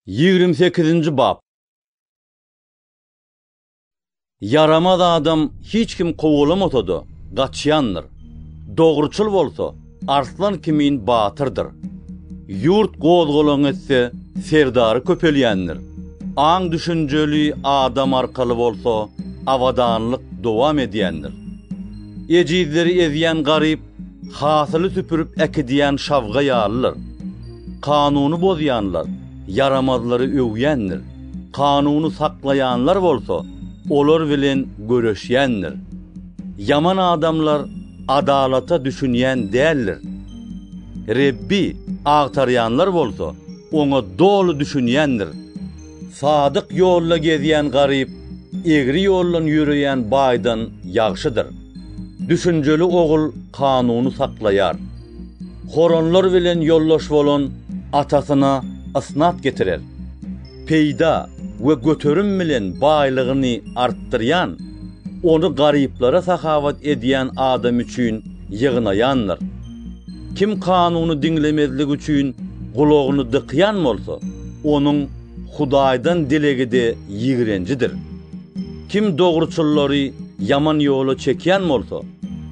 28. bab. Yaramaz adam hiç kim kovulamasadı, gaçyandır. Doğruçul bolsa, arslan kimin batırdır. Yurt gozgolon etse, serdarı köpelyendir. An düşünceli adam arkalı bolsa, avadanlık devam ediyendir. Ecizleri eziyen garip, hasılı süpürüp ekidiyen şavga yağlılar. Kanunu bozayanlar, yaramazları övyendir. Kanunu saklayanlar bolsa, olur bilen görüşyendir. Yaman adamlar adalata düşünyen değerler. Rebbi ağtarayanlar bolsa, ona dolu düşünyendir. Sadık yolla geziyen garip, egri yollan yürüyen baydan yaxşıdır. Düşünceli oğul kanunu saklayar. Horonlar bilen yolloş bolon atasına asnat getirer. Peyda ve götürüm bilen baylığını arttıryan, onu gariplara sahavat ediyen adam üçün yığınayanlar. Kim kanunu dinlemezlik üçün kulağını dıkyan bolsa, onun Hudaydan dilegi de yigirencidir. Kim doğruçulları yaman yolu çekyen bolsa,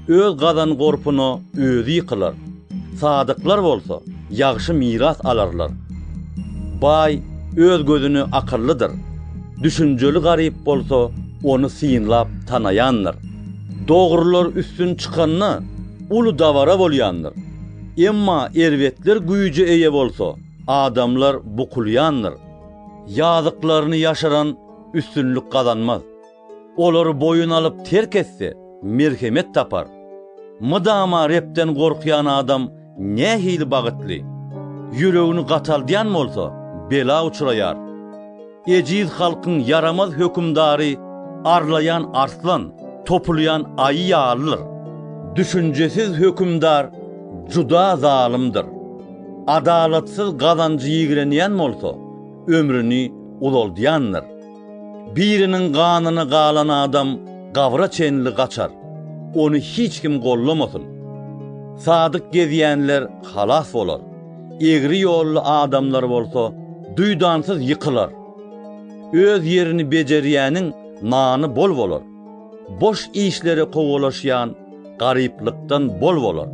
öz gadan korpunu özü yıkılar. Sadıklar bolsa, yaxşı miras alarlar. Bay öz gözünü akıllıdır. Düşünceli garip bolsa, onu siyinlap tanayanlar. Doğrular üstün çıkanını ulu davara bolyanlar. Emma ervetler güyücü eye bolsa, adamlar bukulyanlar. Yazıklarını yaşaran üstünlük kazanmaz. Oları boyun alıp terk etse, merhamet tapar. Mıdama repten korkuyan adam ne hili bağıtlı? Yüreğini qataldayan bolsa, bela uçurayar. Eciz halkın yaramaz hükümdarı, arlayan arslan, toplayan ayı yağılır. Düşüncesiz hükümdar, juda zalimdir. Adalatsız kazancı yigireneyen bolsa, ömrünü uloldayandır. Birinin kanını qalan adam gavra çenli kaçar. Onu hiç kim kollamasın. Sadık geziyenler halas olur. Egri yollu adamlar bolsa duydansız yıkılar. Öz yerini beceriyenin nanı bol olur. Boş işleri kovalaşyan gariplikten bol olur.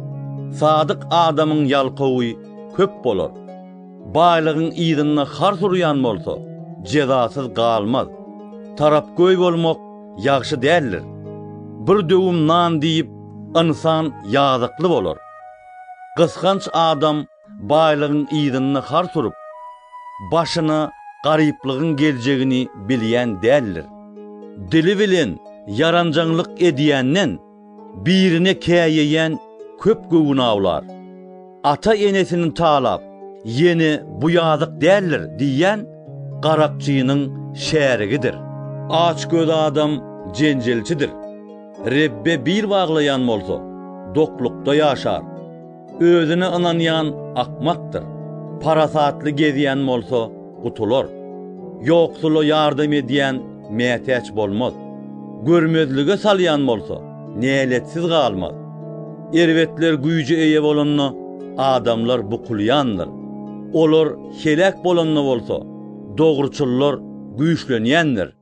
Sadık adamın yalkovu köp olur. Baylığın idinine har suruyan bolsa, cezasız qalmaz. Tarap göy bolmak yaxşı değerlir. Bir dövüm nan deyip, insan yazıklı bolur. Kıskanç adam baylığın idinine har surup, başına garipliğin geleceğini bilyen değerlir. Dili bilen yarancanlık ediyennen, birine keyeyen köp gövünü avlar. Ata enesinin talap, yeni bu yazık değerler diyen qarakçıyının şerigidir. Aç göz adam cencelçidir. Rebbe bir bağlayan bolsa, doklukta yaşar. Özüne inanyan akmaktır. Parasatlı geziyen bolsa kutulur. Yoksulu yardım ediyen mehteç bolmaz. Görmezlige salyan bolsa neletsiz kalmaz. Ervetler güyücü eye bolunna adamlar bukulyandır. Olur helak bolanna bolsa, doğruçullar güýçlenýändir.